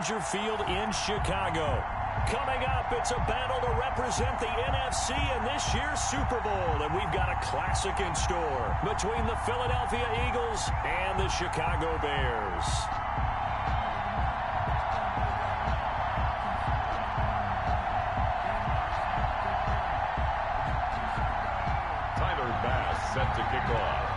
Soldier Field in Chicago. Coming up, it's a battle to represent the NFC in this year's Super Bowl. And we've got a classic in store between the Philadelphia Eagles and the Chicago Bears. Set to kick off.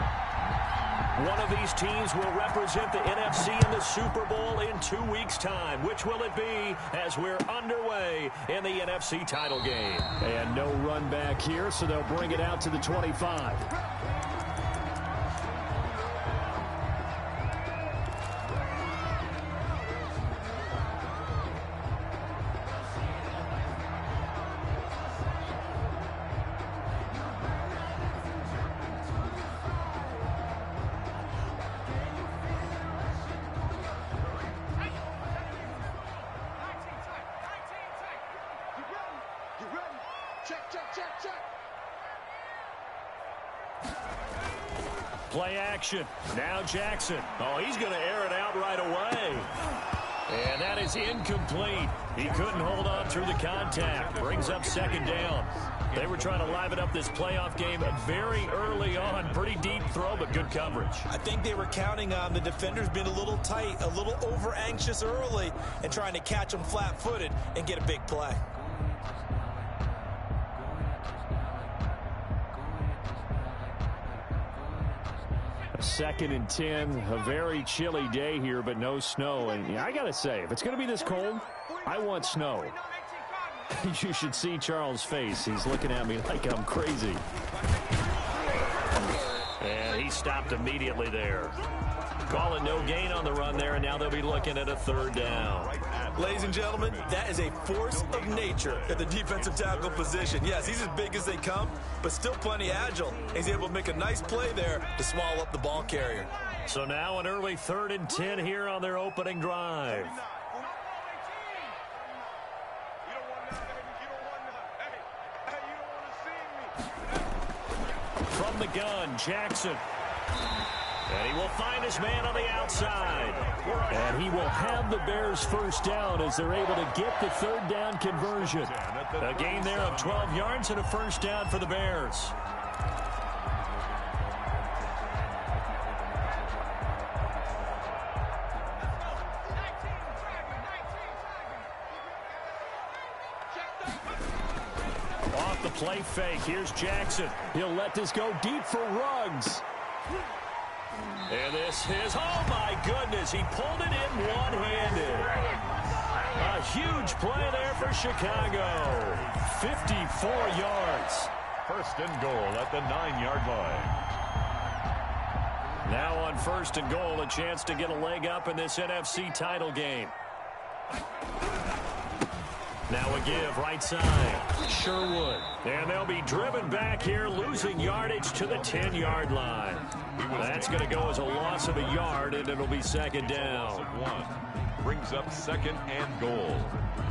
One of these teams will represent the NFC in the Super Bowl in 2 weeks' time. Which will it be as we're underway in the NFC title game? And no run back here, so they'll bring it out to the 25. Play action. Now Jackson. Oh, he's going to air it out right away. And that is incomplete. He couldn't hold on through the contact. Brings up second down. They were trying to liven up this playoff game very early on. Pretty deep throw, but good coverage. I think they were counting on the defenders being a little tight, a little over-anxious early, and trying to catch them flat-footed and get a big play. Second and 10, a very chilly day here, but no snow. And yeah, I got to say, if it's going to be this cold, I want snow. You should see Charles' face. He's looking at me like I'm crazy. And he stopped immediately there. Call it no gain on the run there, and now they'll be looking at a third down. Ladies and gentlemen, that is a force of nature at the defensive tackle position. Yes, he's as big as they come, but still plenty agile. He's able to make a nice play there to swallow up the ball carrier. So now an early 3rd and 10 here on their opening drive. From the gun, Jackson. And he will find his man on the outside. And he will have the Bears first down as they're able to get the third down conversion. A gain there of 12 yards and a first down for the Bears. Off the play fake, here's Jackson. He'll let this go deep for Ruggs. And this is, oh my goodness, he pulled it in one-handed. A huge play there for Chicago. 54 yards. First and goal at the 9-yard line. Now on first and goal, a chance to get a leg up in this NFC title game. Now a give, right side. Sherwood. And they'll be driven back here, losing yardage to the 10-yard line. That's going to go as a loss of a yard, and it'll be second down. Brings up second and goal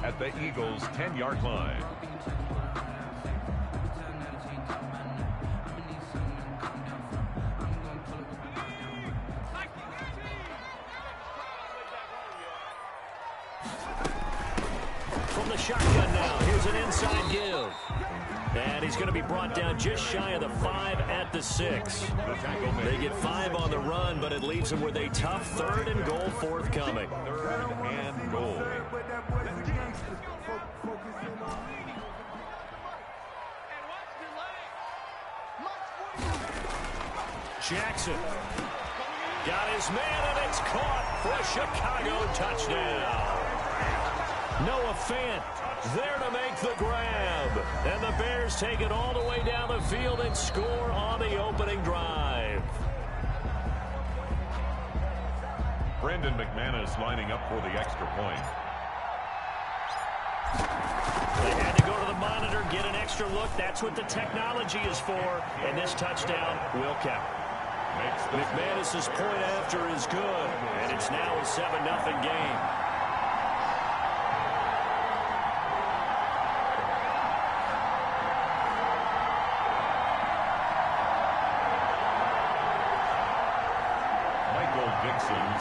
at the Eagles' 10-yard line. From the shotgun now, here's an inside give. And he's going to be brought down just shy of the 5 at the 6. They get 5 on the run, but it leaves them with a tough 3rd and goal forthcoming. 3rd and goal. Jackson got his man, and it's caught for a Chicago touchdown. Noah Fant there to make the grab. And the Bears take it all the way down the field and score on the opening drive. Brandon McManus lining up for the extra point. They had to go to the monitor, get an extra look. That's what the technology is for. And this touchdown will count. McManus's point after is good. And it's now a 7-0 game.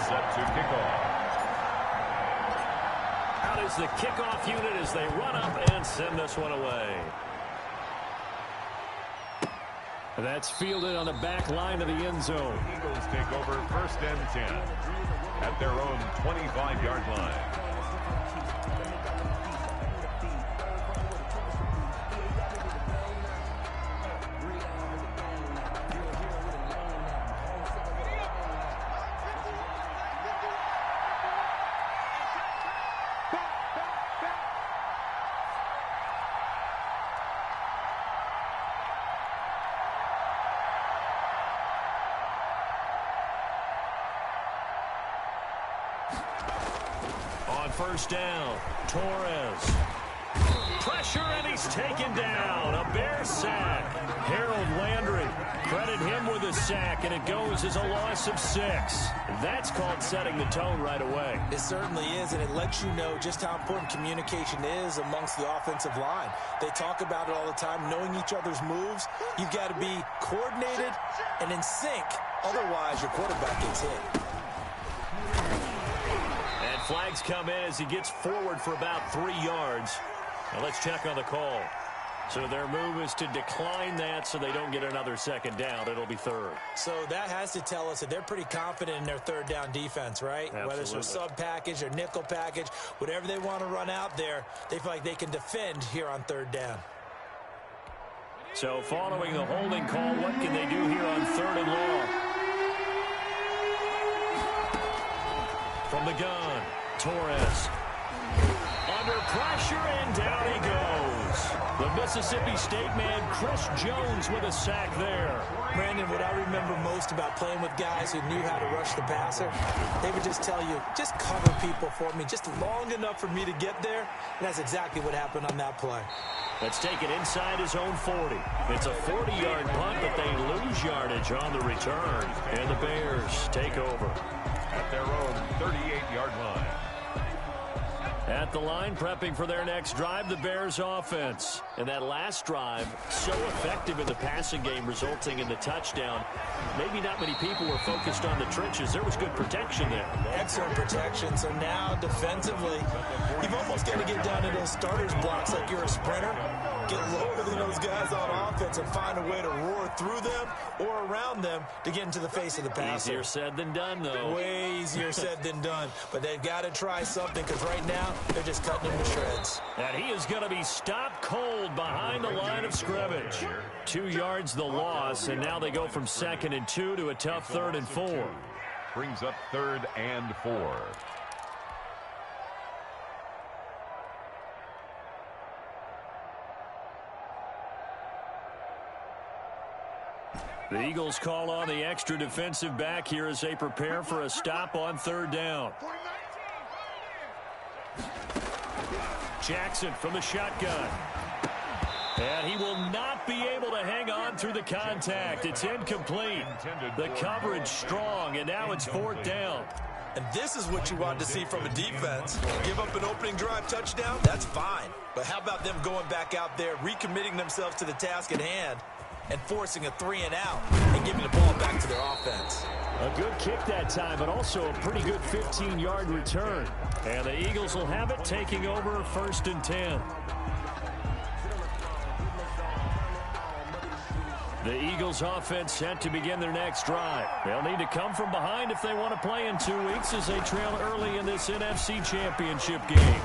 Set to kick off. is the kickoff unit as they run up and send this one away. That's fielded on the back line of the end zone. Eagles take over 1st and 10 at their own 25-yard line. On 1st down, Torres. Pressure, and he's taken down. A Bear sack. Harold Landry, credit him with a sack, and it goes as a loss of 6. That's called setting the tone right away. It certainly is, and it lets you know just how important communication is amongst the offensive line. They talk about it all the time, knowing each other's moves. You've got to be coordinated and in sync. Otherwise, your quarterback gets hit. And flags come in as he gets forward for about 3 yards. Now let's check on the call. So their move is to decline that so they don't get another 2nd down. It'll be 3rd. So that has to tell us that they're pretty confident in their 3rd down defense, right? Absolutely. Whether it's a sub package or nickel package, whatever they want to run out there, they feel like they can defend here on 3rd down. So following the holding call, what can they do here on 3rd and long? From the gun, Torres. Under pressure, and down he goes. The Mississippi State man, Chris Jones, with a sack there. Brandon, what I remember most about playing with guys who knew how to rush the passer, they would just tell you, just cover people for me, just long enough for me to get there. And that's exactly what happened on that play. Let's take it inside his own 40. It's a 40-yard punt, but they lose yardage on the return. And the Bears take over At their own 38-yard line. at the line, prepping for their next drive, the Bears offense. And that last drive, so effective in the passing game, resulting in the touchdown. Maybe not many people were focused on the trenches. There was good protection there. Excellent protection. So now defensively, you've almost got to get down to those starters blocks like you're a sprinter. Get lower than those guys on offense and find a way to roar through them or around them to get into the face of the passer. Easier said than done, though. Way easier said than done. But they've got to try something because right now they're just cutting him to shreds. And he is going to be stopped cold behind the line of scrimmage. 2 yards the loss, and now they go from 2nd and 2 to a tough 3rd and 4. Brings up 3rd and 4. The Eagles call on the extra defensive back here as they prepare for a stop on 3rd down. Jackson from the shotgun. And he will not be able to hang on through the contact. It's incomplete. The coverage strong, and now it's 4th down. And this is what you want to see from a defense. Give up an opening drive touchdown, that's fine. But how about them going back out there, recommitting themselves to the task at hand, and forcing a 3-and-out and giving the ball back to their offense. A good kick that time, but also a pretty good 15-yard return. And the Eagles will have it, taking over 1st and 10. The Eagles offense set to begin their next drive. They'll need to come from behind if they want to play in 2 weeks as they trail early in this NFC Championship game.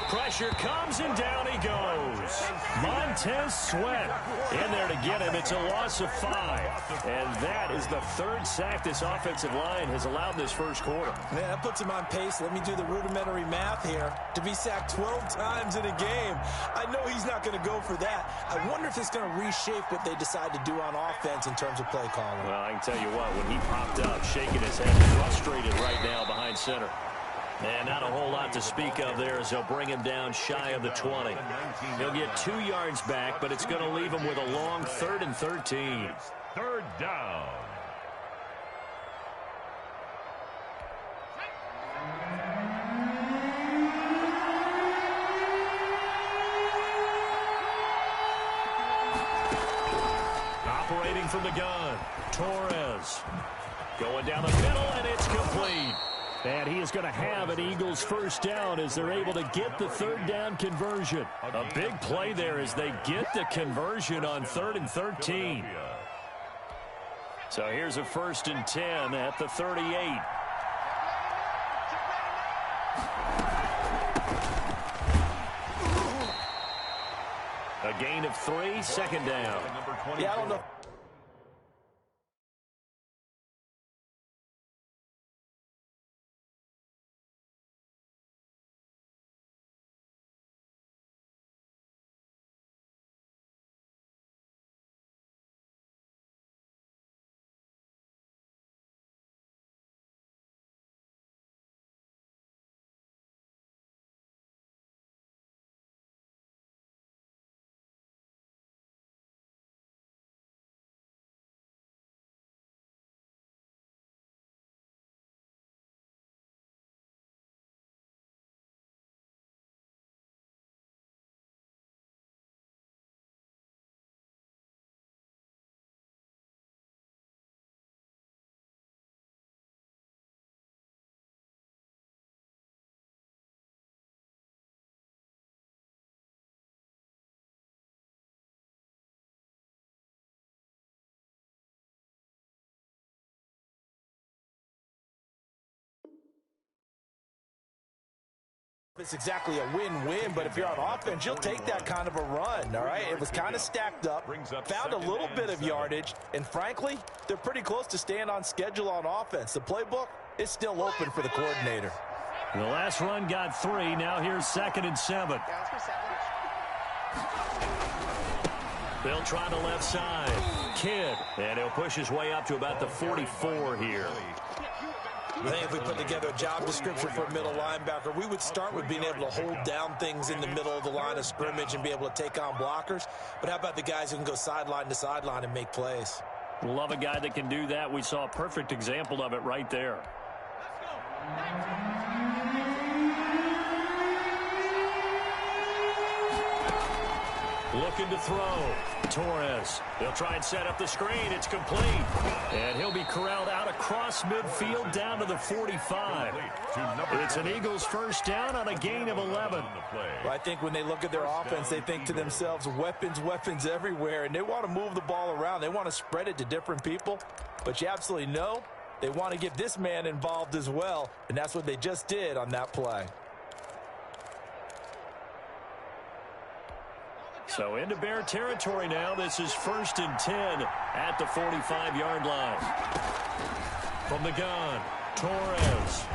Pressure comes, and down he goes. Montez Sweat in there to get him. It's a loss of 5. And that is the 3rd sack this offensive line has allowed this first quarter. Man, that puts him on pace. Let me do the rudimentary math here. To be sacked 12 times in a game, I know he's not going to go for that. I wonder if it's going to reshape what they decide to do on offense in terms of play calling. Well, I can tell you what, when he popped up, shaking his head, frustrated right now behind center. And not a whole lot to speak of there as they'll bring him down shy of the 20. He'll get 2 yards back, but it's going to leave him with a long 3rd and 13. 3rd down. Operating from the gun, Torres. Going down the middle, and it's complete. And he is going to have an Eagles first down as they're able to get the third down conversion. A big play there as they get the conversion on 3rd and 13. So here's a 1st and 10 at the 38. A gain of 3, 2nd down. Yeah, I don't know. It's exactly a win-win, but if you're on offense, you'll take that kind of a run, all right? It was kind of stacked up, found a little bit of yardage, and frankly, they're pretty close to staying on schedule on offense. The playbook is still open for the coordinator. The last run got 3. Now here's 2nd and 7. They'll try the left side. Kidd, and he'll push his way up to about the 44 here. I think if we put together a job description for a middle linebacker, we would start with being able to hold down things in the middle of the line of scrimmage and be able to take on blockers. But how about the guys who can go sideline to sideline and make plays? Love a guy that can do that. We saw a perfect example of it right there. Looking to throw. Torres. They'll try and set up the screen. It's complete. And he'll be corralled out across midfield down to the 45. It's an Eagles first down on a gain of 11. Well, I think when they look at their offense, they think to themselves, weapons, weapons everywhere. And they want to move the ball around. They want to spread it to different people. But you absolutely know they want to get this man involved as well. And that's what they just did on that play. So into Bear territory now. This is 1st and 10 at the 45-yard line. From the gun, Torres.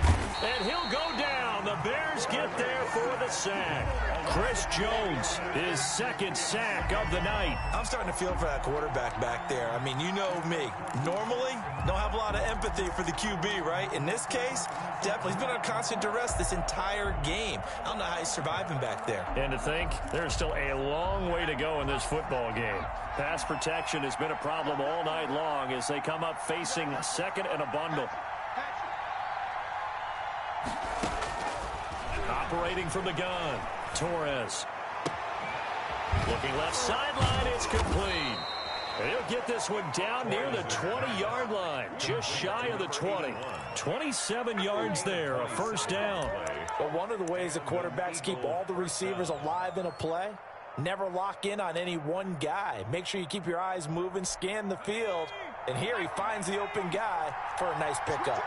And he'll go down. The Bears get there for the sack. Chris Jones, his 2nd sack of the night. I'm starting to feel for that quarterback back there. I mean, you know me. Normally, don't have a lot of empathy for the QB, right? In this case, definitely. He's been on constant duress this entire game. I don't know how he's surviving back there. And to think, there's still a long way to go in this football game. Pass protection has been a problem all night long as they come up facing 2nd and a bundle. Operating from the gun, Torres. Looking left sideline, it's complete. And he'll get this one down near the 20-yard line, just shy of the 20. 27 yards there, a first down. But one of the ways that quarterbacks keep all the receivers alive in a play, never lock in on any one guy. Make sure you keep your eyes moving, scan the field, and here he finds the open guy for a nice pickup.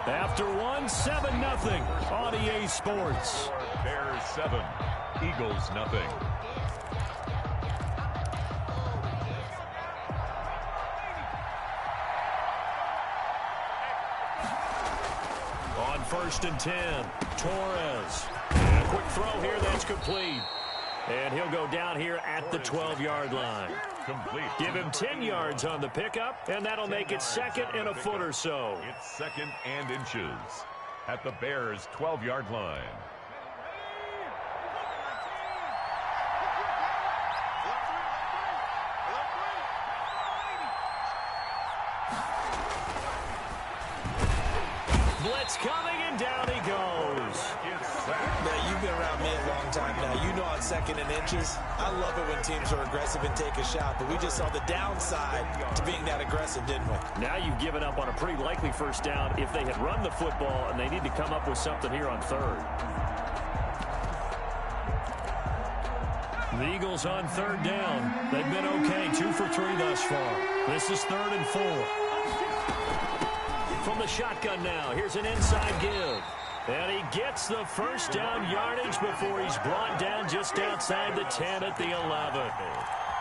After 7-0 on EA Sports. Bears 7, Eagles nothing. On 1st and 10, Torres. And a quick throw here that's complete. And he'll go down here at the 12-yard line. Complete. Give him 10 yards on the pickup, and that'll make it 2nd and a foot or so. It's 2nd and inches at the Bears' 12-yard line. Blitz coming, and down he goes. Now, you you've been around me a long time now. You know on 2nd and inches, I love it when teams are aggressive and take a shot, but we just saw the downside to being that aggressive, didn't we? Now you've given up on a pretty likely first down if they had run the football, and they need to come up with something here on 3rd. The Eagles on 3rd down. They've been okay, 2 for 3 thus far. This is 3rd and 4. From the shotgun now, here's an inside give. And he gets the first down yardage before he's brought down just outside the 10 at the 11.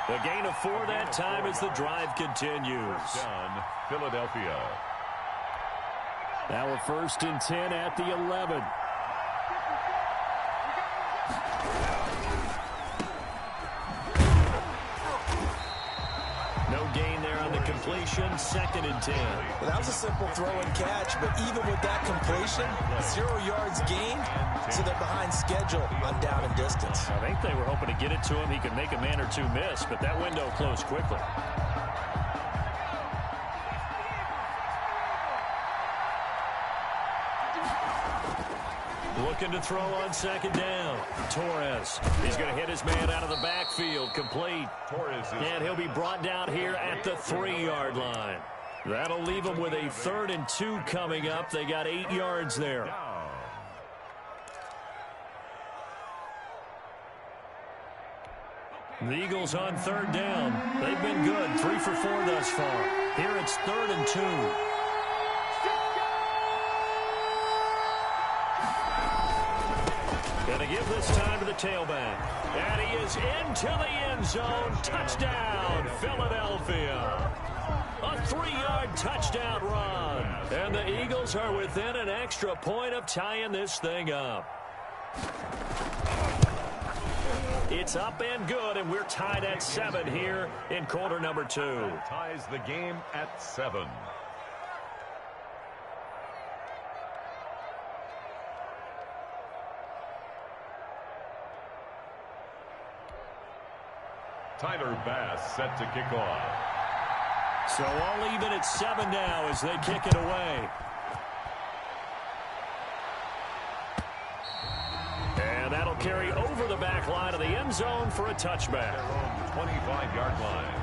The gain of 4 that time as the drive continues. Down, Philadelphia. Now a 1st and 10 at the 11. No gain there on the completion. 2nd and 10. Well, that was a simple throw and catch, but even with that completion, 0 yards gained, so they're behind schedule on down and distance. I think they were hoping to get it to him. He could make a man or two miss, but that window closed quickly. Looking to throw on 2nd down. Torres. He's going to hit his man out of the backfield. Complete. Torres And he'll be brought down here at the 3-yard line. That'll leave them with a 3rd and 2 coming up. They got 8 yards there. The Eagles on 3rd down. They've been good. 3 for 4 thus far. Here it's 3rd and 2. Going to give this time to the tailback. And he is into the end zone. Touchdown, Philadelphia. A 3-yard touchdown run. And the Eagles are within an extra point of tying this thing up. It's up and good, and we're tied at 7 here in quarter number 2. Ties the game at 7. Tyler Bass set to kick off. So all even at 7 now as they kick it away. And that'll carry over the back line of the end zone for a touchback. Their own 25-yard line.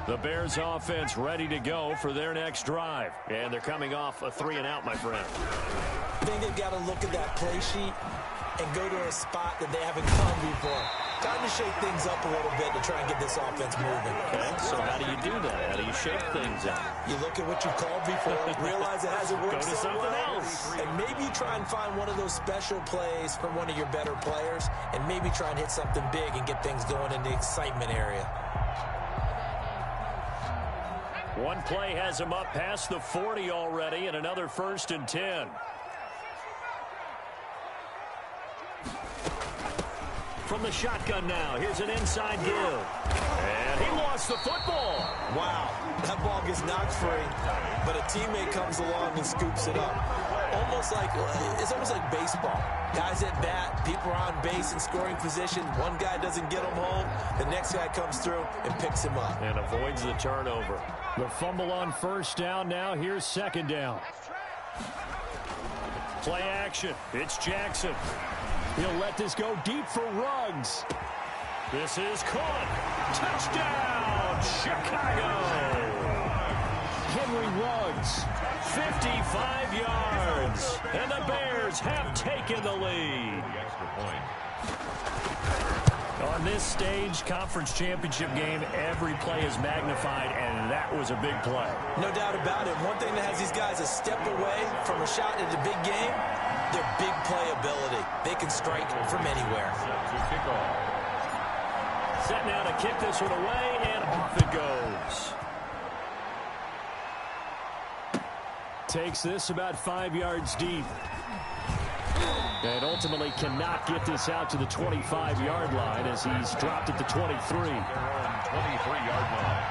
The Bears offense ready to go for their next drive. And they're coming off a 3-and-out, my friend. I think they've got to look at that play sheet and go to a spot that they haven't gone before. Time to shake things up a little bit to try and get this offense moving. Okay, so how do you do that? How do you shake things up? You look at what you called before, realize it hasn't worked Go to so something well, else. and maybe you try and find one of those special plays from one of your better players, and maybe try and hit something big and get things going in the excitement area. One play has him up past the 40 already, and another 1st and 10. From the shotgun now, here's an inside give. And he lost the football. Wow, that ball gets knocked free, but a teammate comes along and scoops it up. It's almost like baseball. Guys at bat, people are on base in scoring position. One guy doesn't get him home. The next guy comes through and picks him up. And avoids the turnover. The fumble on 1st down now. Here's 2nd down. Play action. It's Jackson. He'll let this go deep for Ruggs. This is caught. Touchdown, Chicago. Henry Ruggs, 55 yards. And the Bears have taken the lead. The extra point. On this stage, conference championship game, every play is magnified, and that was a big play. No doubt about it. One thing that has these guys a step away from a shot at a big game, their big play ability. They can strike from anywhere. Set to kick off. Set now to kick this one away, and off it goes. Takes this about 5 yards deep. And ultimately cannot get this out to the 25-yard line as he's dropped at the 23. 23-yard line.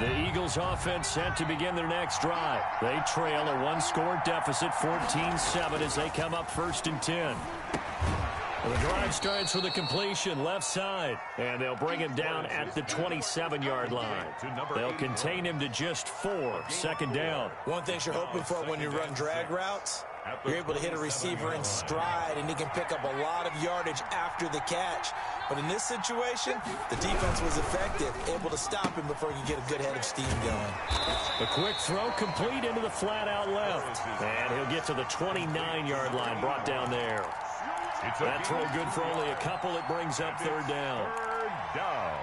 The Eagles offense set to begin their next drive. They trail a one-score deficit, 14-7, as they come up 1st and 10. The drive starts with a completion left side, and they'll bring him down at the 27-yard line. They'll contain him to just 4, 2nd down. One thing you're hoping for when you run drag routes, you're able to hit a receiver in stride, and he can pick up a lot of yardage after the catch. But in this situation, the defense was effective, able to stop him before he could get a good head of steam going. A quick throw complete into the flat out left, and he'll get to the 29-yard line, brought down there. That throw good for only a couple. It brings up 3rd down. 3rd down.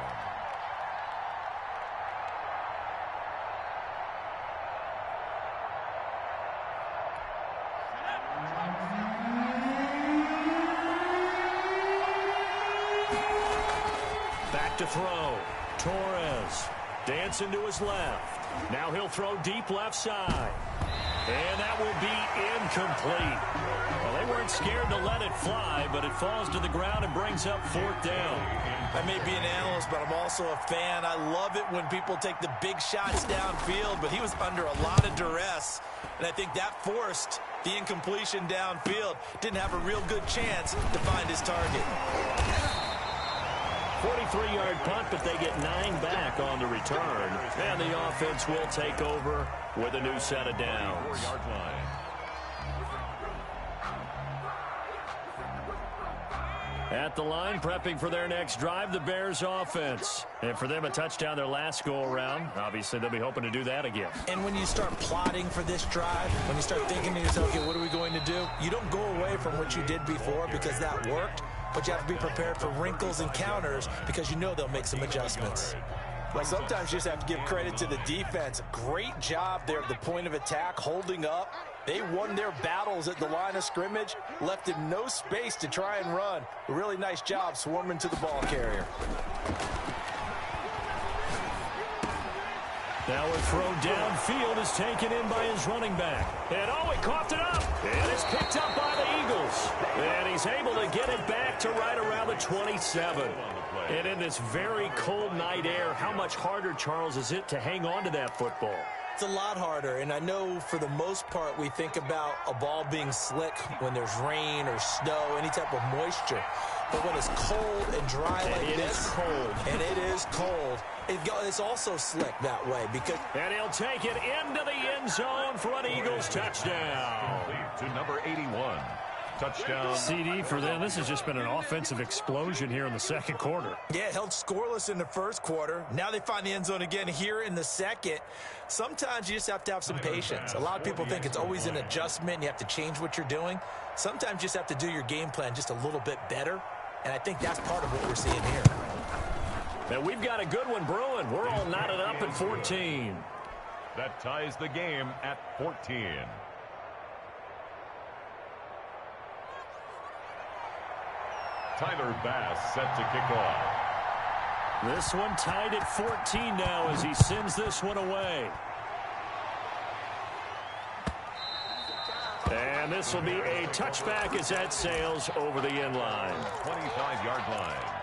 Back to throw. Torres dancing to his left. Now he'll throw deep left side. And that will be incomplete. Well, they weren't scared to let it fly, but it falls to the ground and brings up 4th down. I may be an analyst, but I'm also a fan. I love it when people take the big shots downfield, but he was under a lot of duress, and I think that forced the incompletion downfield. Didn't have a real good chance to find his target. 43-yard punt, but they get 9 back on the return. And the offense will take over with a new set of downs. 4-yard line. At the line, prepping for their next drive, the Bears offense. And for them, a touchdown their last go-around. Obviously, they'll be hoping to do that again. And when you start plotting for this drive, when you start thinking to yourself, okay, what are we going to do? You don't go away from what you did before because that worked. But you have to be prepared for wrinkles and counters because you know they'll make some adjustments. Well, sometimes you just have to give credit to the defense. Great job there at the point of attack, holding up. They won their battles at the line of scrimmage, left him no space to try and run. A really nice job swarming to the ball carrier. Now a throw downfield is taken in by his running back. And oh, he coughed it up. And it's picked up by the Eagles. And he's able to get it back to right around the 27. And in this very cold night air, how much harder, Charles, is it to hang on to that football? It's a lot harder, and I know for the most part we think about a ball being slick when there's rain or snow, any type of moisture. But when it's cold and dry like this, and it is cold, it's also slick that way. And he'll take it into the end zone for an Eagles touchdown. To number 81. Touchdown. CD for them. This has just been an offensive explosion here in the 2nd quarter. Yeah, held scoreless in the 1st quarter. Now they find the end zone again here in the 2nd. Sometimes you just have to have some patience. A lot of people think it's always an adjustment. You have to change what you're doing. Sometimes you just have to do your game plan just a little bit better. And I think that's part of what we're seeing here. And we've got a good one brewing. We're all knotted up at 14. That ties the game at 14. Tyler Bass set to kick off. This one tied at 14 now as he sends this one away. And this will be a touchback as that sails over the end line. 25-yard line.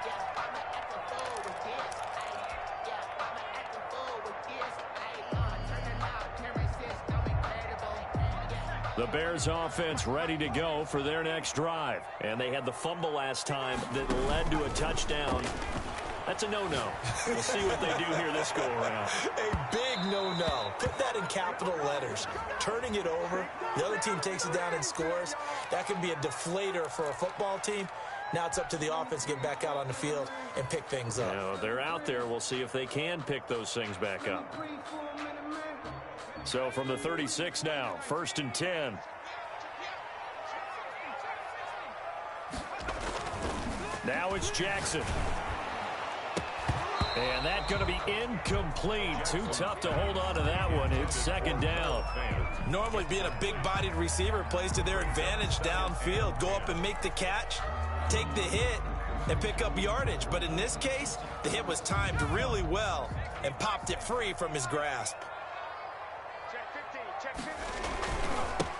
The Bears offense ready to go for their next drive. And they had the fumble last time that led to a touchdown. That's a no-no. We'll see what they do here this go-around. A big no-no. Put that in capital letters. Turning it over, the other team takes it down and scores. That can be a deflator for a football team. Now it's up to the offense to get back out on the field and pick things up. You know, they're out there. We'll see if they can pick those things back up. So from the 36 now, 1st and 10. Now it's Jackson. And that's going to be incomplete. Too tough to hold on to that one. It's 2nd down. Normally being a big-bodied receiver plays to their advantage downfield. Go up and make the catch, take the hit, and pick up yardage. But in this case, the hit was timed really well and popped it free from his grasp.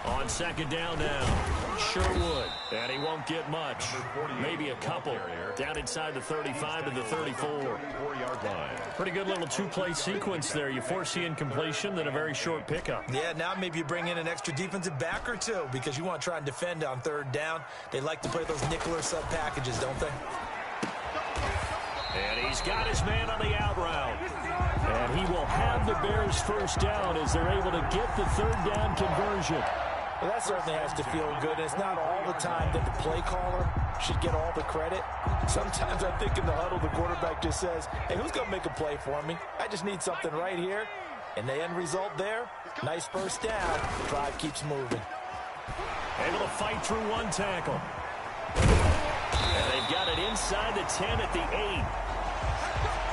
On 2nd down now. Sure would. And he won't get much. Maybe a couple. Down inside the 35 to the 34. Pretty good little two-play sequence there. You force the incompletion, then a very short pickup. Yeah, now maybe you bring in an extra defensive back or two because you want to try and defend on third down. They like to play those nickel or sub packages, don't they? And he's got his man on the out route. And he will have the Bears first down as they're able to get the third down conversion. Well, that certainly has to feel good. It's not all the time that the play caller should get all the credit. Sometimes I think in the huddle, the quarterback just says, hey, who's going to make a play for me? I just need something right here. And the end result there, nice first down. The drive keeps moving. Able to fight through one tackle. And they've got it inside the 10 at the 8.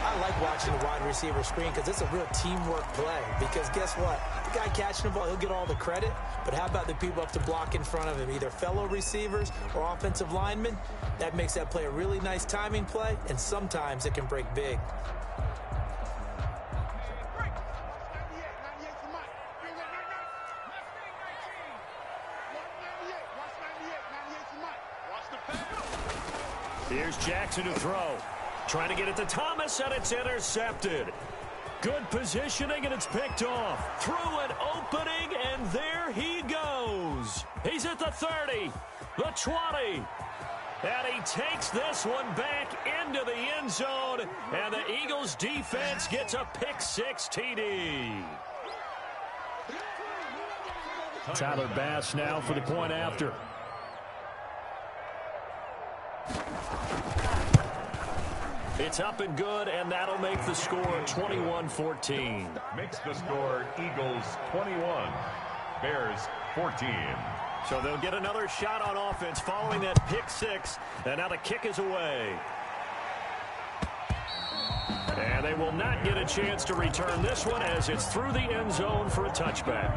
I like watching the wide receiver screen because it's a real teamwork play. Because guess what? The guy catching the ball, he'll get all the credit. But how about the people up to block in front of him, either fellow receivers or offensive linemen? That makes that play a really nice timing play, and sometimes it can break big. Here's Jackson to throw. Trying to get it to Thomas, and it's intercepted. Good positioning, and it's picked off. Through an opening, and there he goes. He's at the 30, the 20. And he takes this one back into the end zone, and the Eagles defense gets a pick-6 TD. Tyler Bass now for the point after. It's up and good, and that'll make the score 21-14. Makes the score Eagles 21, Bears 14. So they'll get another shot on offense following that pick-6, and now the kick is away. And they will not get a chance to return this one as it's through the end zone for a touchback.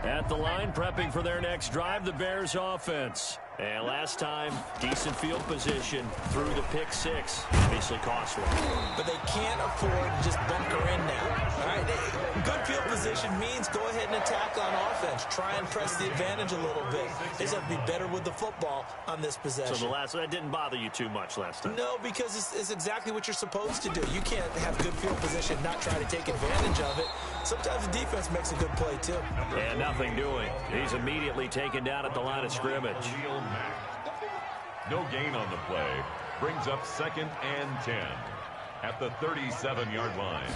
At the line, prepping for their next drive, the Bears offense. And last time, decent field position through the pick-6. Obviously costly. But they can't afford to just bunker in now. All right, good field position means go ahead and attack on offense. Try and press the advantage a little bit. They just have to be better with the football on this possession. So that didn't bother you too much last time? No, because it's exactly what you're supposed to do. You can't have good field position, not try to take advantage of it. Sometimes the defense makes a good play, too. And nothing doing. He's immediately taken down at the line of scrimmage. No gain on the play. Brings up 2nd and 10 at the 37-yard line.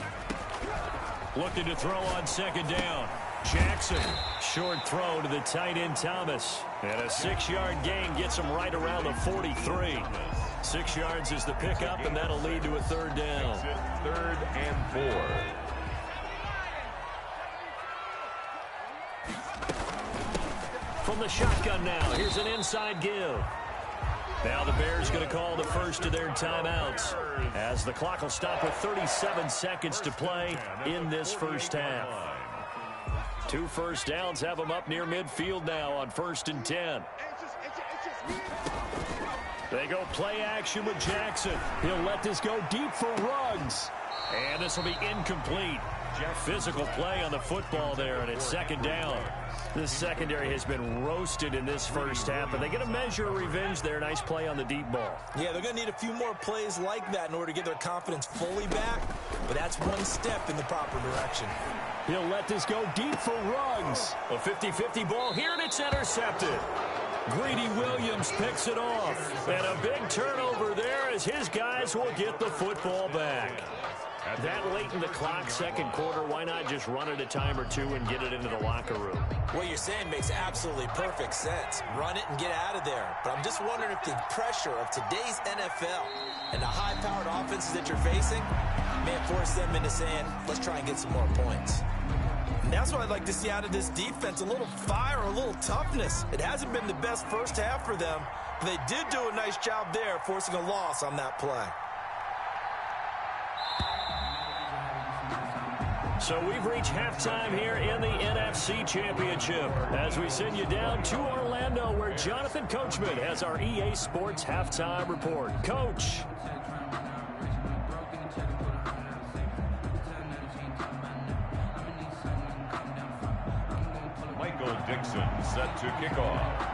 Looking to throw on 2nd down. Jackson, short throw to the tight end Thomas. And a 6-yard gain gets him right around the 43. 6 yards is the pickup, and that'll lead to a 3rd down. 3rd and 4. From the shotgun now, here's an inside give. Now the Bears going to call the first of their timeouts as the clock will stop with 37 seconds to play in this first half. 2 first downs have them up near midfield now on 1st and 10. They go play action with Jackson. He'll let this go deep for Ruggs. And this will be incomplete. Physical play on the football there, and it's 2nd down. This secondary has been roasted in this first half, but they get a measure of revenge there. Nice play on the deep ball. Yeah, they're going to need a few more plays like that in order to get their confidence fully back, but that's one step in the proper direction. He'll let this go deep for Ruggs. A 50-50 ball here, and it's intercepted. Greedy Williams picks it off. And a big turnover there as his guys will get the football back. That late in the clock, 2nd quarter, why not just run it a time or two and get it into the locker room? What you're saying makes absolutely perfect sense. Run it and get out of there. But I'm just wondering if the pressure of today's NFL and the high-powered offenses that you're facing may force them into saying, let's try and get some more points. And that's what I'd like to see out of this defense, a little fire, a little toughness. It hasn't been the best first half for them, but they did do a nice job there forcing a loss on that play. So we've reached halftime here in the NFC Championship as we send you down to Orlando where Jonathan Coachman has our EA Sports Halftime Report. Coach. Michael Dixon set to kick off.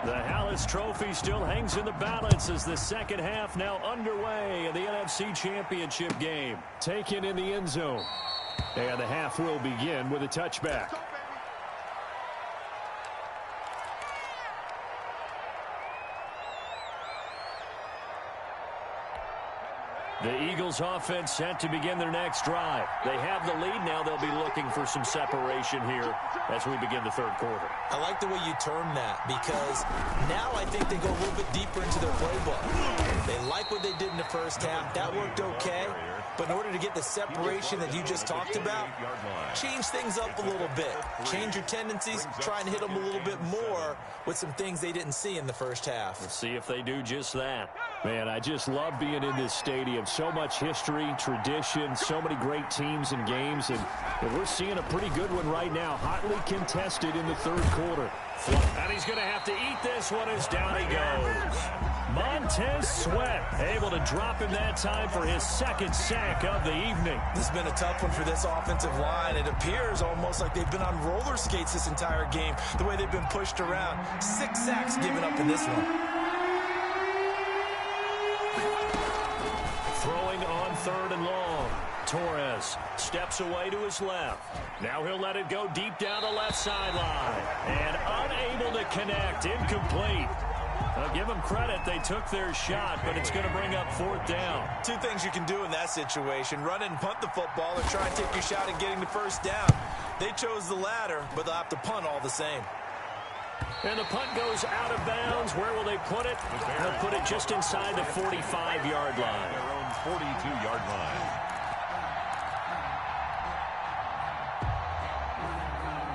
The Hallis Trophy still hangs in the balance as the second half now underway in the NFC Championship game. Taken in the end zone. And the half will begin with a touchback. The Eagles offense set to begin their next drive. They have the lead. Now they'll be looking for some separation here as we begin the third quarter. I like the way you term that because now I think they go a little bit deeper into their playbook. They like what they did in the first half. That worked okay. But in order to get the separation that you just talked about, change things up a little bit. Change your tendencies. Try and hit them a little bit more with some things they didn't see in the first half. Let's see if they do just that. Man, I just love being in this stadium. So much history, tradition, so many great teams and games. And we're seeing a pretty good one right now. Hotly contested in the third quarter. And he's going to have to eat this one as down he goes. Montez Sweat able to drop him that time for his second sack of the evening. This has been a tough one for this offensive line. It appears almost like they've been on roller skates this entire game, the way they've been pushed around. 6 sacks given up in this one. Throwing on third and long. Torres steps away to his left. Now he'll let it go deep down the left sideline. And unable to connect. Incomplete. I'll give them credit. They took their shot, but it's going to bring up fourth down. 2 things you can do in that situation. Run and punt the football or try and take your shot at getting the first down. They chose the latter, but they'll have to punt all the same. And the punt goes out of bounds. Where will they put it? They'll put it just inside the 45-yard line. Their own 42-yard line.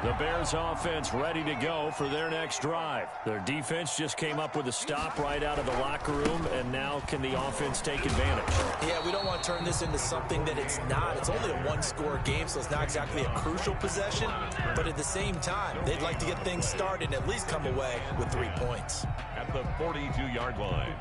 The Bears offense ready to go for their next drive. Their defense just came up with a stop right out of the locker room, and now can the offense take advantage? Yeah, we don't want to turn this into something that it's not. It's only a 1-score game, so it's not exactly a crucial possession. But at the same time, they'd like to get things started and at least come away with 3 points. At the 42-yard line.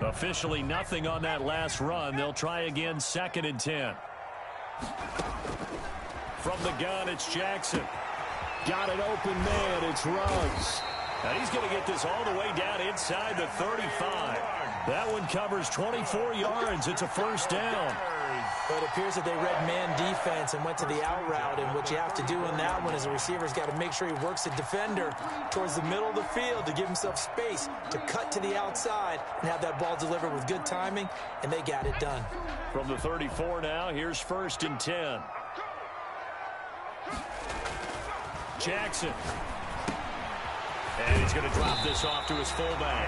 Officially nothing on that last run. They'll try again, 2nd and 10. From the gun, it's Jackson. Got it open man, it's Ruggs. And he's going to get this all the way down inside the 35. That one covers 24 yards. It's a first down. But it appears that they read man defense and went to the out route. And what you have to do in that one is the receiver's got to make sure he works the defender towards the middle of the field to give himself space to cut to the outside and have that ball delivered with good timing, and they got it done. From the 34 now, here's 1st and 10. Jackson. And he's going to drop this off to his fullback.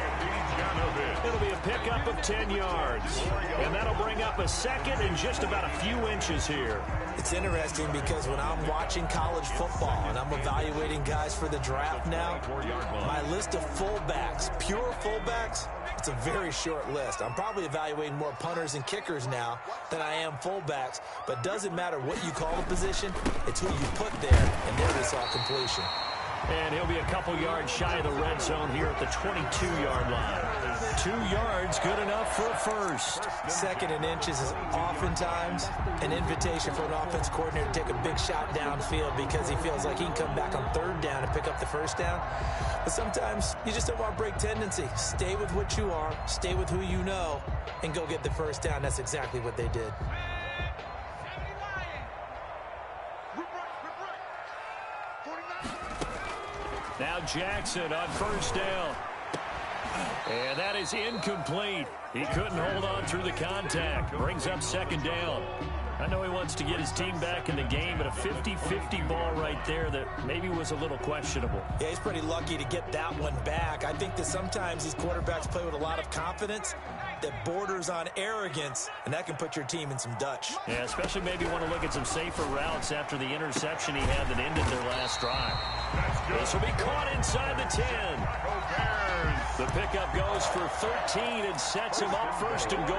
It'll be a pickup of 10 yards. And that'll bring up a second and just about a few inches here. It's interesting because when I'm watching college football and I'm evaluating guys for the draft now, my list of fullbacks, pure fullbacks, it's a very short list. I'm probably evaluating more punters and kickers now than I am fullbacks. But it doesn't matter what you call the position, it's who you put there, and there we saw completion. And he'll be a couple yards shy of the red zone here at the 22-yard line. 2 yards, good enough for a first. 2nd and inches is oftentimes an invitation for an offense coordinator to take a big shot downfield because he feels like he can come back on 3rd down and pick up the first down. But sometimes you just don't want to break tendency. Stay with what you are, stay with who you know, and go get the first down. That's exactly what they did. Now Jackson on 1st down. And that is incomplete. He couldn't hold on through the contact. Brings up 2nd down. I know he wants to get his team back in the game, but a 50-50 ball right there that maybe was a little questionable. Yeah, he's pretty lucky to get that one back. I think that sometimes these quarterbacks play with a lot of confidence that borders on arrogance, and that can put your team in some Dutch. Yeah, especially maybe want to look at some safer routes after the interception he had that ended their last drive. This will be caught inside the 10. The pickup goes for 13 and sets him up first and goal.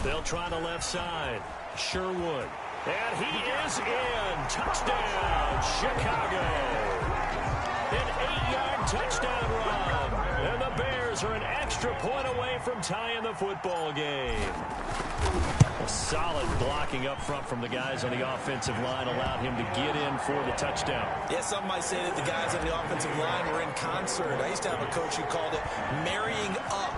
They'll try the left side. Sherwood. And he is in. Touchdown, Chicago. An 8-yard touchdown run. And the Bears are an extra point away from tying the football game. A solid blocking up front from the guys on the offensive line allowed him to get in for the touchdown. Yeah, some might say that the guys on the offensive line were in concert. I used to have a coach who called it marrying up.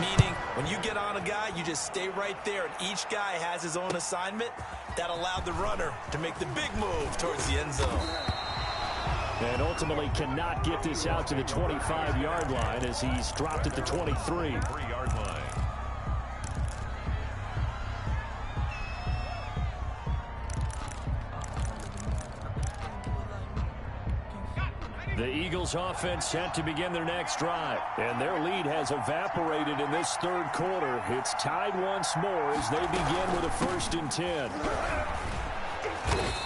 Meaning, when you get on a guy, you just stay right there, and each guy has his own assignment. That allowed the runner to make the big move towards the end zone. And ultimately cannot get this out to the 25-yard line as he's dropped at the 23. 3-yard line. The Eagles offense set to begin their next drive. And their lead has evaporated in this third quarter. It's tied once more as they begin with a 1st and 10.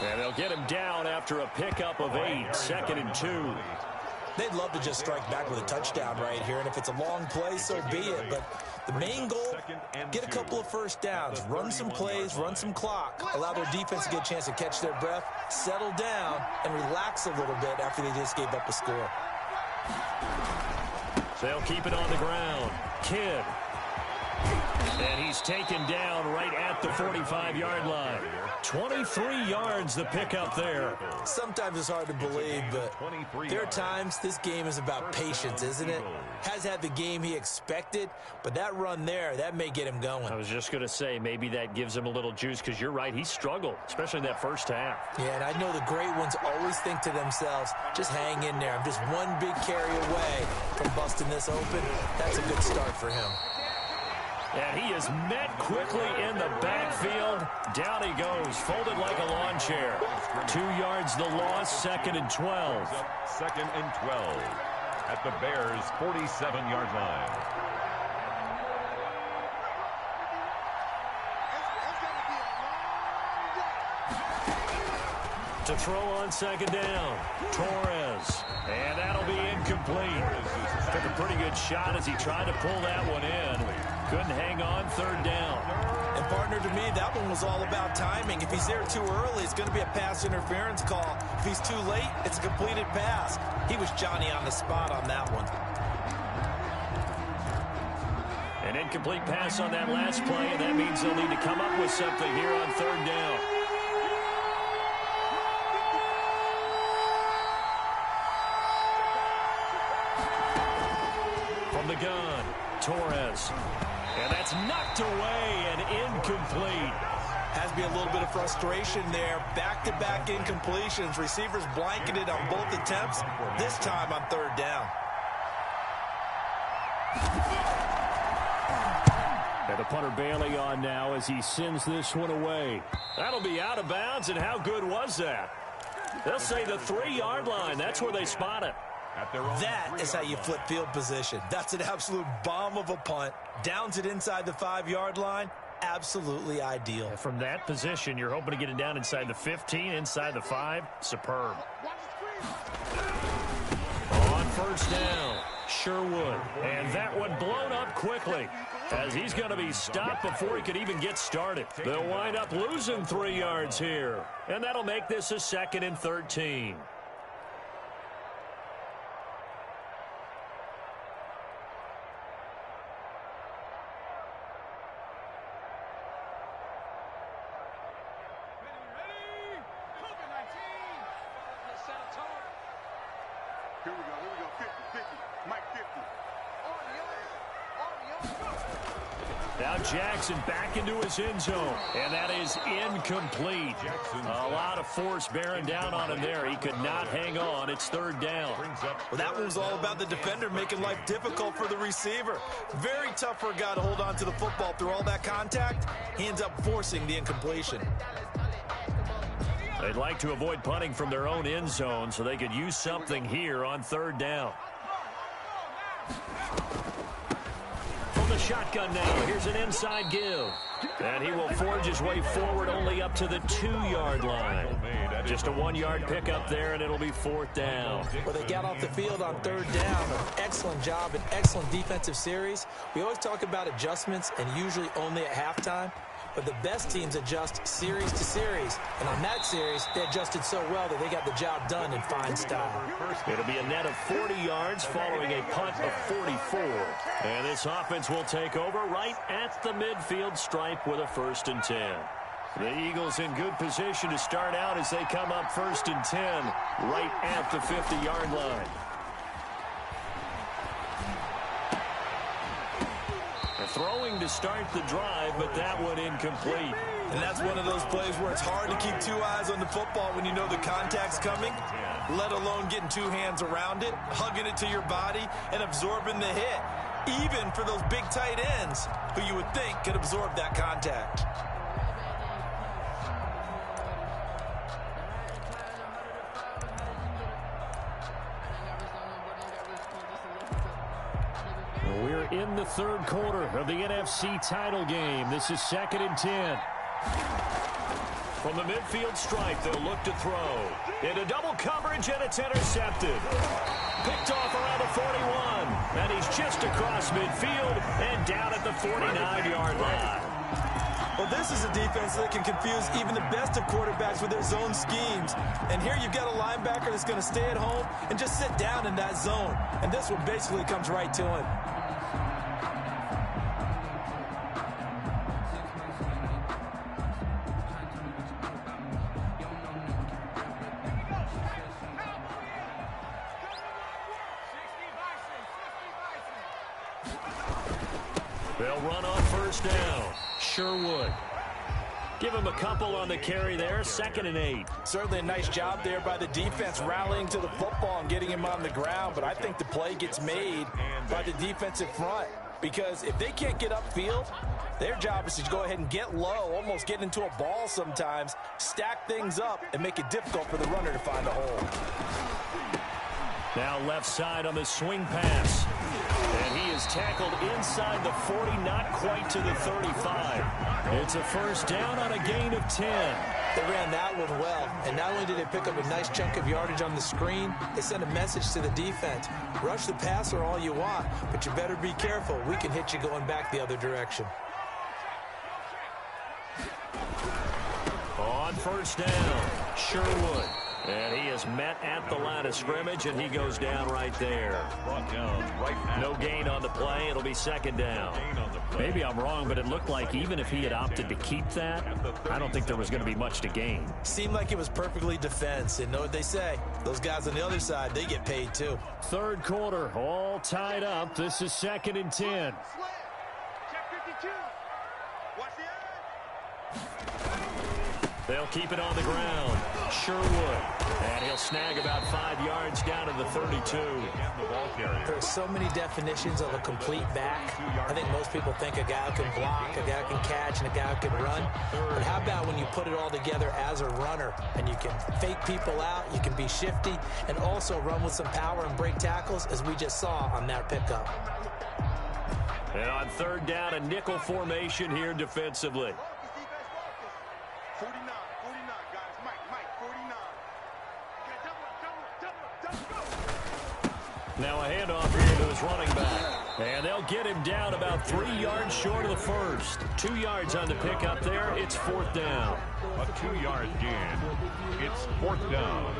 And they'll get him down after a pickup of 8, 2nd and 2. They'd love to just strike back with a touchdown right here, and if it's a long play, so be it. But the main goal, get a couple of first downs, run some plays, run some clock, allow their defense to get a chance to catch their breath, settle down, and relax a little bit after they just gave up a score. They'll keep it on the ground. Kidd. And he's taken down right at the 45-yard line. 23 yards the pickup there. Sometimes it's hard to believe, but there are times this game is about patience, isn't it? Has had the game he expected, but that run there, that may get him going. I was just going to say, maybe that gives him a little juice, because you're right, he struggled, especially in that first half. Yeah, and I know the great ones always think to themselves, just hang in there. I'm just one big carry away from busting this open. That's a good start for him. And he is met quickly in the backfield. Down he goes, folded like a lawn chair. 2 yards the loss, 2nd and 12. 2nd and 12 at the Bears' 47-yard line. To throw on 2nd down, Torres. And that'll be incomplete. Took a pretty good shot as he tried to pull that one in. Couldn't hang on, 3rd down. And partner, to me, that one was all about timing. If he's there too early, it's going to be a pass interference call. If he's too late, it's a completed pass. He was Johnny on the spot on that one. An incomplete pass on that last play, and that means they'll need to come up with something here on 3rd down. From the gun, Torres. And that's knocked away and incomplete. Has to be a little bit of frustration there. Back-to-back incompletions. Receivers blanketed on both attempts, this time on 3rd down. And the punter Bailey on now as he sends this one away. That'll be out of bounds, and how good was that? They'll say the 3-yard line. That's where they spot it. That is how you flip field position. That's an absolute bomb of a punt. Downs it inside the 5-yard line. Absolutely ideal. And from that position, you're hoping to get it down inside the 15, inside the 5. Superb. On 1st down, Sherwood. And that one blown up quickly as he's going to be stopped before he could even get started. They'll wind up losing 3 yards here. And that'll make this a 2nd and 13. Here we go, 50, Mike 50. Now Jackson back into his end zone, and that is incomplete. A lot of force bearing down on him there. He could not hang on. It's third down. Well, that one was all about the defender making life difficult for the receiver. Very tough for a guy to hold on to the football through all that contact. He ends up forcing the incompletion. They'd like to avoid punting from their own end zone so they could use something here on third down. From the shotgun now, here's an inside give. And he will forge his way forward only up to the 2-yard line. Just a 1-yard pickup there, and it'll be fourth down. Well, they got off the field on third down. An excellent job, an excellent defensive series. We always talk about adjustments and usually only at halftime. But the best teams adjust series to series. And on that series, they adjusted so well that they got the job done in fine style. It'll be a net of 40 yards following a punt of 44. And this offense will take over right at the midfield stripe with a 1st and 10. The Eagles in good position to start out as they come up 1st and 10 right at the 50-yard line. Throwing to start the drive, but that one incomplete. And that's one of those plays where it's hard to keep 2 eyes on the football when you know the contact's coming, let alone getting 2 hands around it, hugging it to your body, and absorbing the hit, even for those big tight ends who you would think could absorb that contact. We're in the third quarter of the NFC title game. This is 2nd and 10. From the midfield stripe, they'll look to throw. Into double coverage, and it's intercepted. Picked off around the 41. And he's just across midfield and down at the 49-yard line. Well, this is a defense that can confuse even the best of quarterbacks with their zone schemes. And here you've got a linebacker that's going to stay at home and just sit down in that zone. And this one basically comes right to him. They'll run on 1st down. Sherwood. Give him a couple on the carry there. 2nd and 8. Certainly a nice job there by the defense rallying to the football and getting him on the ground. But I think the play gets made by the defensive front. Because if they can't get upfield, their job is to go ahead and get low, almost get into a ball sometimes, stack things up, and make it difficult for the runner to find a hole. Now left side on the swing pass. And he is tackled inside the 40, not quite to the 35. It's a 1st down on a gain of 10. They ran that one well, and not only did they pick up a nice chunk of yardage on the screen, they sent a message to the defense. Rush the passer all you want, but you better be careful. We can hit you going back the other direction. On 1st down, Sherwood. And he is met at the line of scrimmage, and he goes down right there. No gain on the play. It'll be 2nd down. Maybe I'm wrong, but it looked like even if he had opted to keep that, I don't think there was going to be much to gain. Seemed like it was perfectly defense. And know what they say? Those guys on the other side, they get paid too. Third quarter, all tied up. This is 2nd and 10. They'll keep it on the ground. Sherwood. And he'll snag about 5 yards down to the 32. There are so many definitions of a complete back. I think most people think a guy who can block, a guy who can catch, and a guy who can run. But how about when you put it all together as a runner, and you can fake people out, you can be shifty, and also run with some power and break tackles, as we just saw on that pickup. And on 3rd down, a nickel formation here defensively. 49, guys. Mike, 49. Now a handoff here to his running back. And they'll get him down about 3 yards short of the first. 2 yards on the pickup there. It's 4th down. A 2-yard gain. It's 4th down.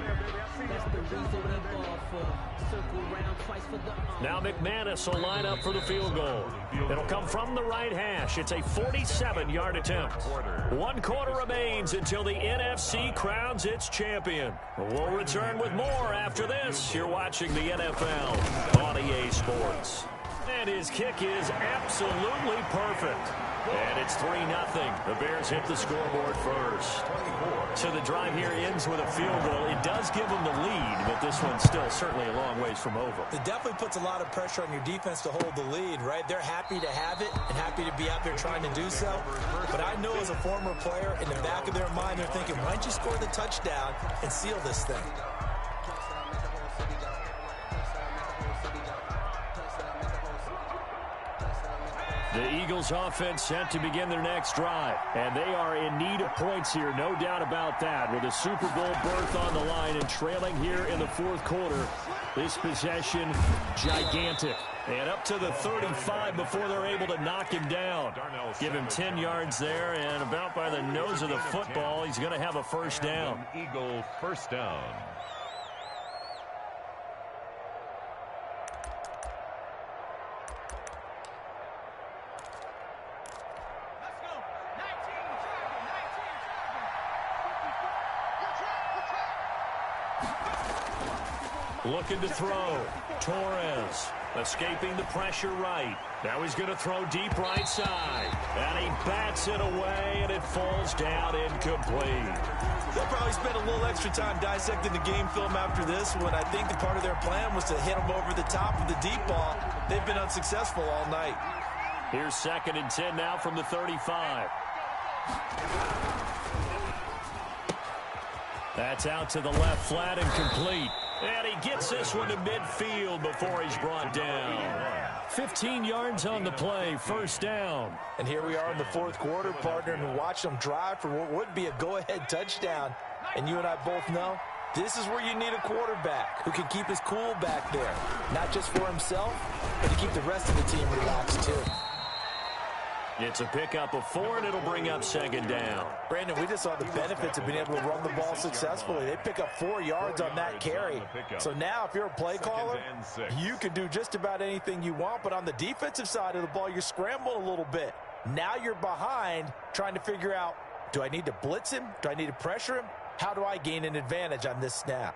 Now McManus will line up for the field goal. It'll come from the right hash. It's a 47-yard attempt. 1 quarter remains until the NFC crowns its champion. We'll return with more after this. You're watching the NFL on EA Sports. And his kick is absolutely perfect. And it's 3-0. The Bears hit the scoreboard first. So the drive here ends with a field goal. It does give them the lead, but this one's still certainly a long ways from over. It definitely puts a lot of pressure on your defense to hold the lead, right? They're happy to have it and happy to be out there trying to do so. But I know as a former player, in the back of their mind, they're thinking, why don't you score the touchdown and seal this thing? The Eagles offense set to begin their next drive, and they are in need of points here, no doubt about that, with a Super Bowl berth on the line and trailing here in the fourth quarter. This possession, gigantic. And up to the 35 before they're able to knock him down. Give him 10 yards there, and about by the nose of the football, he's going to have a first down. Eagle first down. Looking to throw. Torres escaping the pressure right. Now he's going to throw deep right side. And he bats it away, and it falls down incomplete. They'll probably spend a little extra time dissecting the game film after this one. I think the part of their plan was to hit him over the top of the deep ball. They've been unsuccessful all night. Here's 2nd and 10 now from the 35. That's out to the left flat and complete. And he gets this one to midfield before he's brought down. 15 yards on the play, first down. And here we are in the fourth quarter, partner, and watch them drive for what would be a go-ahead touchdown. And you and I both know this is where you need a quarterback who can keep his cool back there. Not just for himself, but to keep the rest of the team relaxed too. It's a pickup of 4, and it'll bring up 2nd down. Brandon, we just saw the benefits of being able to run the ball successfully. They pick up 4 yards on that carry. So now if you're a play caller, you can do just about anything you want. But on the defensive side of the ball, you're scrambling a little bit. Now you're behind trying to figure out, do I need to blitz him? Do I need to pressure him? How do I gain an advantage on this snap?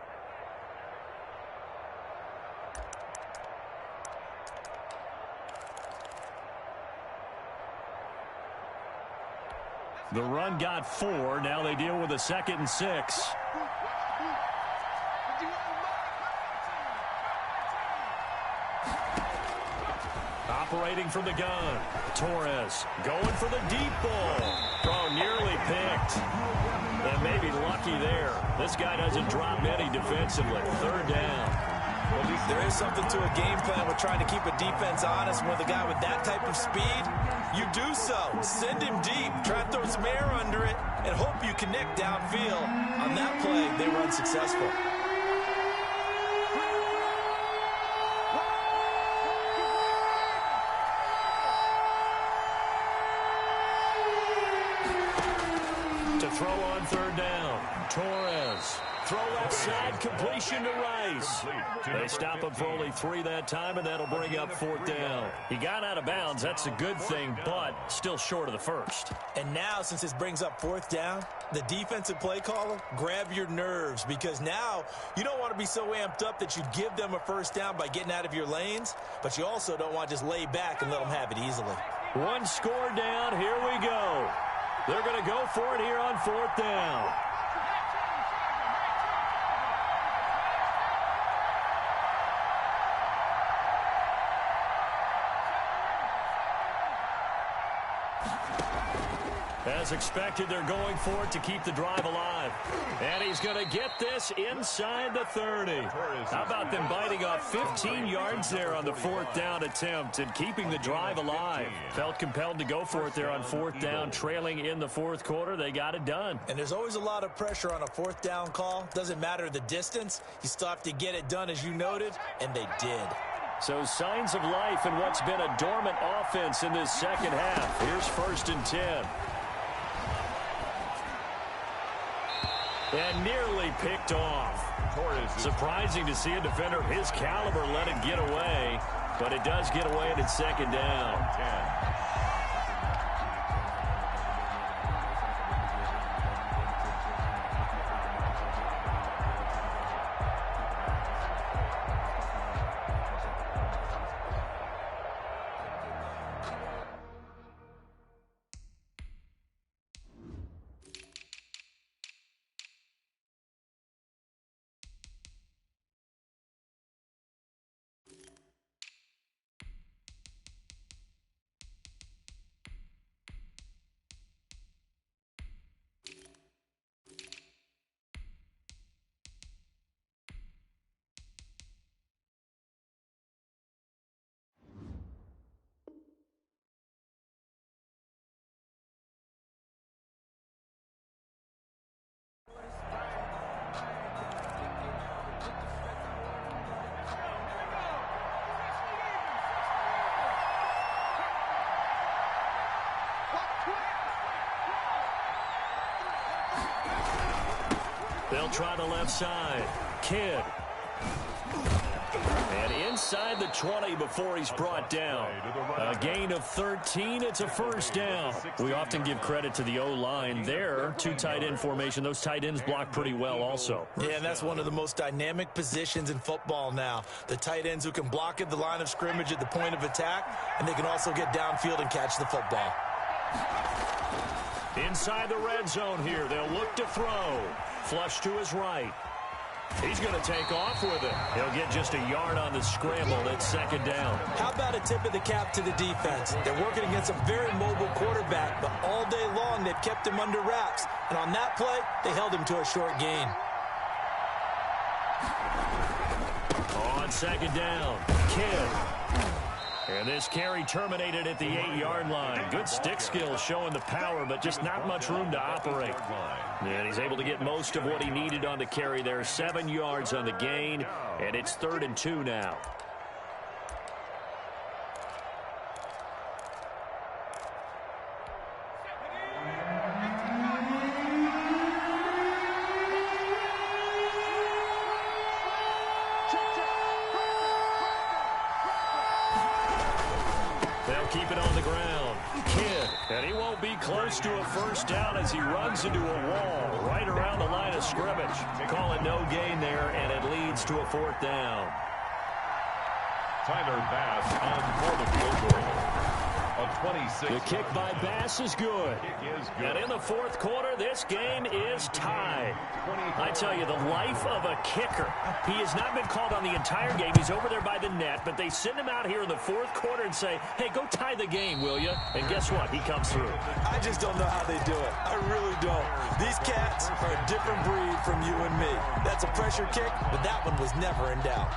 The run got 4. Now they deal with a 2nd and 6. Operating from the gun. Torres going for the deep ball. Oh, nearly picked. And maybe lucky there. This guy doesn't drop many defensively. 3rd down. There is something to a game plan with trying to keep a defense honest. With a guy with that type of speed, you do so. Send him deep. Try to throw some air under it and hope you connect downfield. On that play, they were unsuccessful. To throw on 3rd down. Torres. Throw left side, completion to Rice. They stop him for only 3 that time, and that'll bring up 4th down. He got out of bounds. That's a good thing, but still short of the first. And now, since this brings up 4th down, the defensive play caller, grab your nerves, because now you don't want to be so amped up that you give them a first down by getting out of your lanes, but you also don't want to just lay back and let them have it easily. 1 score down. Here we go. They're going to go for it here on 4th down. As expected, they're going for it to keep the drive alive. And he's going to get this inside the 30. How about them biting off 15 yards there on the 4th down attempt and keeping the drive alive? Felt compelled to go for it there on 4th down, trailing in the fourth quarter. They got it done. And there's always a lot of pressure on a 4th down call. Doesn't matter the distance. You still have to get it done, as you noted, and they did. So signs of life in what's been a dormant offense in this second half. Here's 1st and 10. And nearly picked off. Surprising to see a defender of his caliber let it get away, but it does get away and it's 2nd down. They'll try the left side. Kidd. And inside the 20 before he's brought down. A gain of 13. It's a first down. We often give credit to the O-line there. Two tight end formation. Those tight ends block pretty well also. Yeah, and that's one of the most dynamic positions in football now. The tight ends who can block at the line of scrimmage at the point of attack, and they can also get downfield and catch the football. Inside the red zone here. They'll look to throw. Flush to his right. He's going to take off with it. He'll get just a yard on the scramble. It's second down. How about a tip of the cap to the defense? They're working against a very mobile quarterback, but all day long they've kept him under wraps. And on that play, they held him to a short gain. On second down, Kidd. And this carry terminated at the 8-yard line. Good stick skills showing the power, but just not much room to operate. And he's able to get most of what he needed on the carry there. 7 yards on the gain, and it's 3rd and 2 now. Keep it on the ground. Kidd. And he won't be close to a first down as he runs into a wall right around the line of scrimmage. Call it no gain there, and it leads to a 4th down. Tyler Bass on for the field goal. A 26. The kick by Bass is good. And in the 4th quarter, this game is tied. I tell you, the life of a kicker. He has not been called on the entire game. He's over there by the net, but they send him out here in the 4th quarter and say, hey, go tie the game, will you? And guess what? He comes through. I just don't know how they do it. I really don't. These cats are a different breed from you and me. That's a pressure kick, but that one was never in doubt.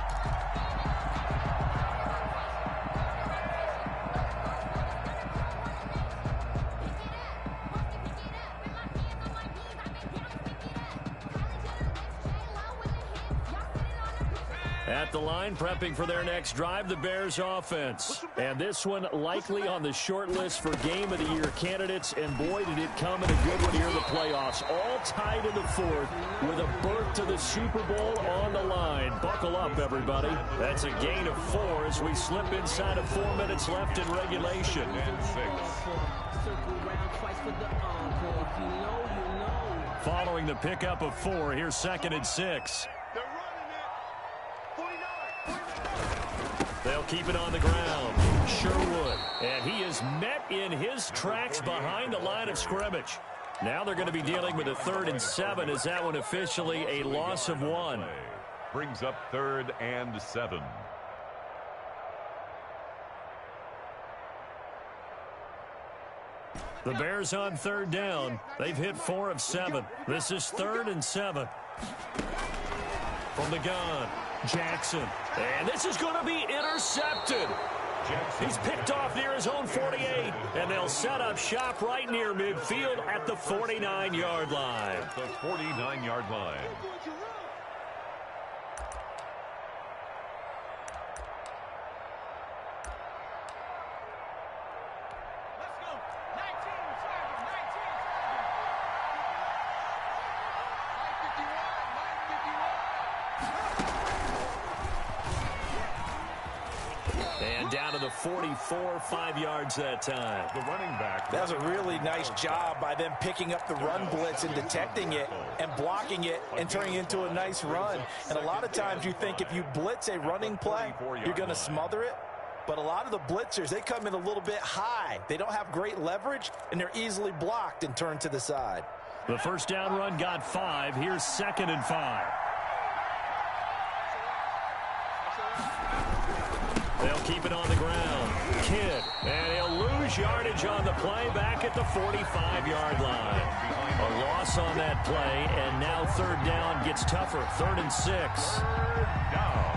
At the line, prepping for their next drive, the Bears offense. And this one likely on the short list for Game of the Year candidates. And boy, did it come in a good one here in the playoffs. All tied in the 4th with a berth to the Super Bowl on the line. Buckle up, everybody. That's a gain of 4 as we slip inside of 4 minutes left in regulation. And 6. Following the pickup of 4, here's 2nd and 6. They'll keep it on the ground. Sherwood. And he is met in his tracks behind the line of scrimmage. Now they're going to be dealing with a 3rd and 7. Is that one officially a loss of 1? Brings up 3rd and 7. The Bears on 3rd down. They've hit 4 of 7. This is 3rd and 7. From the gun, Jackson. And this is going to be intercepted. He's picked off near his own 48. And they'll set up shop right near midfield at the 49-yard line. The 49-yard line. Down to the 44, 5 yards that time. The running back. That was a really nice job by them picking up the run blitz and detecting it and blocking it and turning it into a nice run. And a lot of times you think if you blitz a running play, you're going to smother it. But a lot of the blitzers, they come in a little bit high. They don't have great leverage, and they're easily blocked and turned to the side. The first down run got 5. Here's 2nd and 5. They'll keep it on the ground. Kidd. And he'll lose yardage on the play back at the 45-yard line. A loss on that play, and now 3rd down gets tougher. 3rd and 6. Down.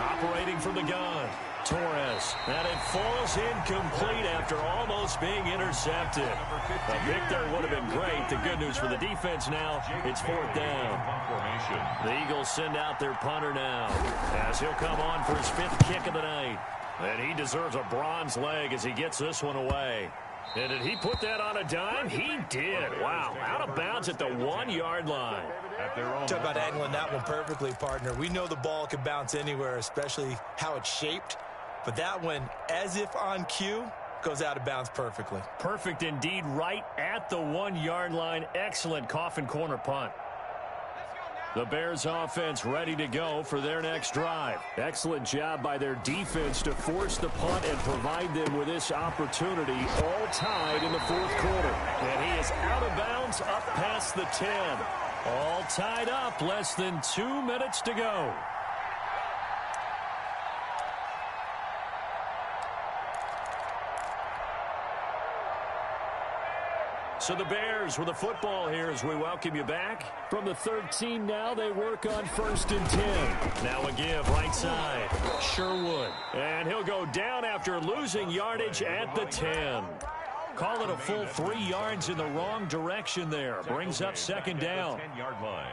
Operating from the gun, Torres. And it falls incomplete after almost being intercepted. A pick there would have been great. The good news for the defense now, it's fourth down. The Eagles send out their punter now as he'll come on for his fifth kick of the night. And he deserves a bronze leg as he gets this one away. And did he put that on a dime? He did. Wow. Out of bounds at the 1-yard line. Talk about angling that one perfectly, partner. We know the ball can bounce anywhere, especially how it's shaped. But that one, as if on cue, goes out of bounds perfectly. Perfect indeed, right at the 1-yard line. Excellent coffin corner punt. The Bears offense ready to go for their next drive. Excellent job by their defense to force the punt and provide them with this opportunity, all tied in the fourth quarter. And he is out of bounds up past the 10. All tied up, less than 2 minutes to go. So the Bears with the football here as we welcome you back. From the 13 now, they work on 1st and 10. Now a give right side. Sherwood. And he'll go down after losing yardage at the 10. Call it a full 3 yards in the wrong direction there. Brings up second down. 10-yard line.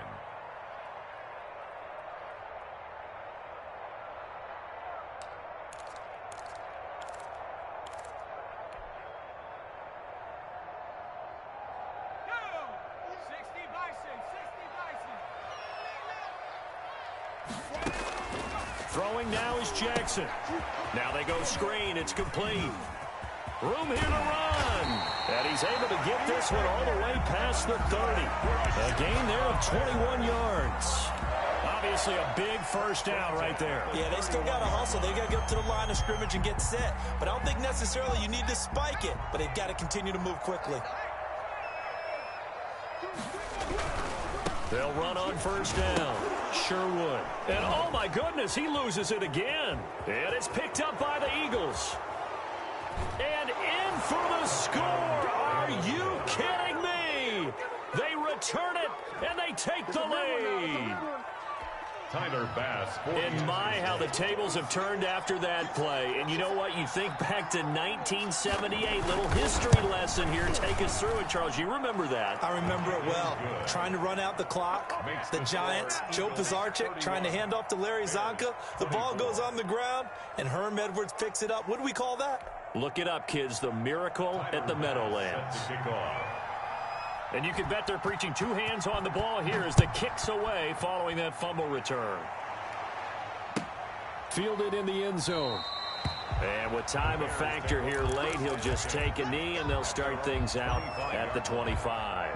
Throwing now is Jackson. Now they go screen. It's complete. Room here to run. And he's able to get this one all the way past the 30. A gain there of 21 yards. Obviously a big first down right there. Yeah, they still got to hustle. They got to get up to the line of scrimmage and get set. But I don't think necessarily you need to spike it. But they've got to continue to move quickly. They'll run on first down. Sherwood. And oh my goodness, he loses it again. And it's picked up by the Eagles. And in for the score. Are you kidding me? They return it and they take the lead. Tyler Bass. And my, how the tables have turned after that play. And you know what? You think back to 1978. Little history lesson here. Take us through it, Charles. You remember that. I remember it well. Trying to run out the clock. The Giants, Joe Pisarcik trying to hand off to Larry Zonka. The ball goes on the ground, and Herm Edwards picks it up. What do we call that? Look it up, kids. The miracle at the Meadowlands. And you can bet they're preaching 2 hands on the ball here as the kick's away following that fumble return. Fielded in the end zone. And with time a factor here late, he'll just take a knee and they'll start things out at the 25.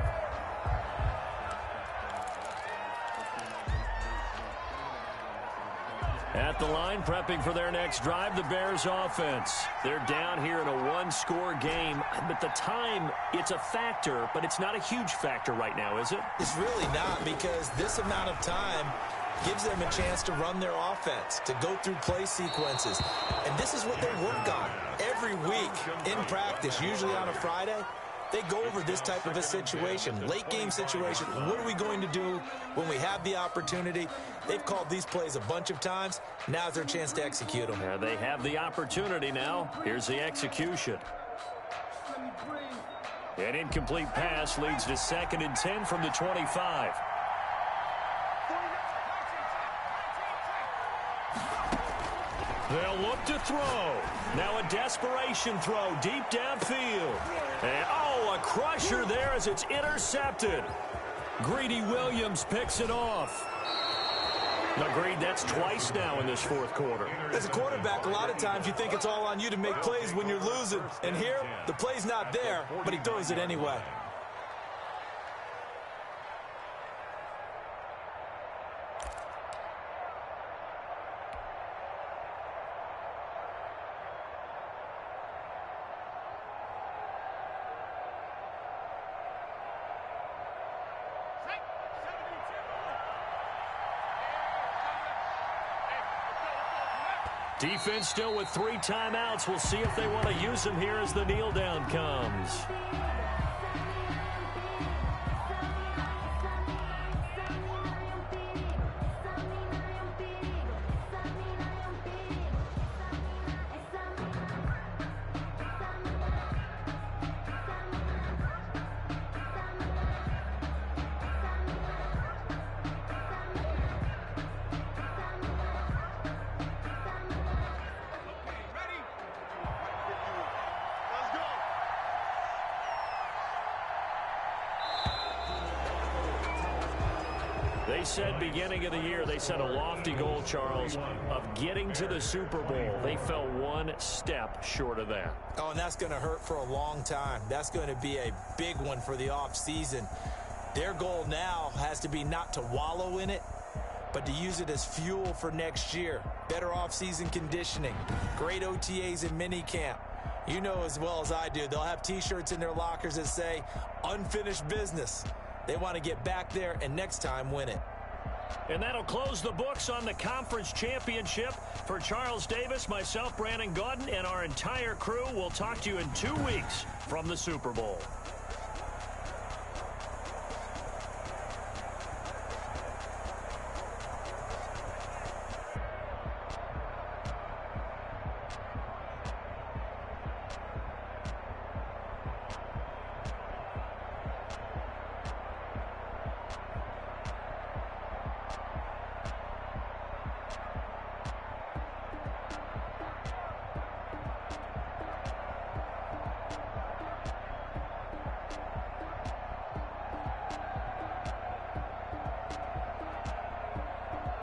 At the line, prepping for their next drive, the Bears offense. They're down here in a 1-score game. But the time, it's a factor, but it's not a huge factor right now, is it? It's really not, because this amount of time gives them a chance to run their offense, to go through play sequences. And this is what they work on every week in practice, usually on a Friday. They go over this type of a situation, late game situation. What are we going to do when we have the opportunity? They've called these plays a bunch of times. Now's their chance to execute them. They have the opportunity now. Here's the execution. An incomplete pass leads to 2nd and 10 from the 25. They'll look to throw. Now a desperation throw deep downfield. And a crusher there as it's intercepted. Greedy Williams picks it off. Agreed, that's twice now in this fourth quarter. As a quarterback, a lot of times you think it's all on you to make plays when you're losing. And here, the play's not there, but he throws it anyway. Defense still with 3 timeouts. We'll see if they want to use them here as the kneel down comes. They said beginning of the year, they set a lofty goal, Charles, of getting to the Super Bowl. They fell one step short of that. Oh, and that's going to hurt for a long time. That's going to be a big one for the offseason. Their goal now has to be not to wallow in it, but to use it as fuel for next year. Better offseason conditioning, great OTAs and minicamp. You know as well as I do, they'll have T-shirts in their lockers that say, unfinished business. They want to get back there and next time win it. And that'll close the books on the conference championship. For Charles Davis, myself, Brandon Gaudin, and our entire crew, we'll talk to you in 2 weeks from the Super Bowl.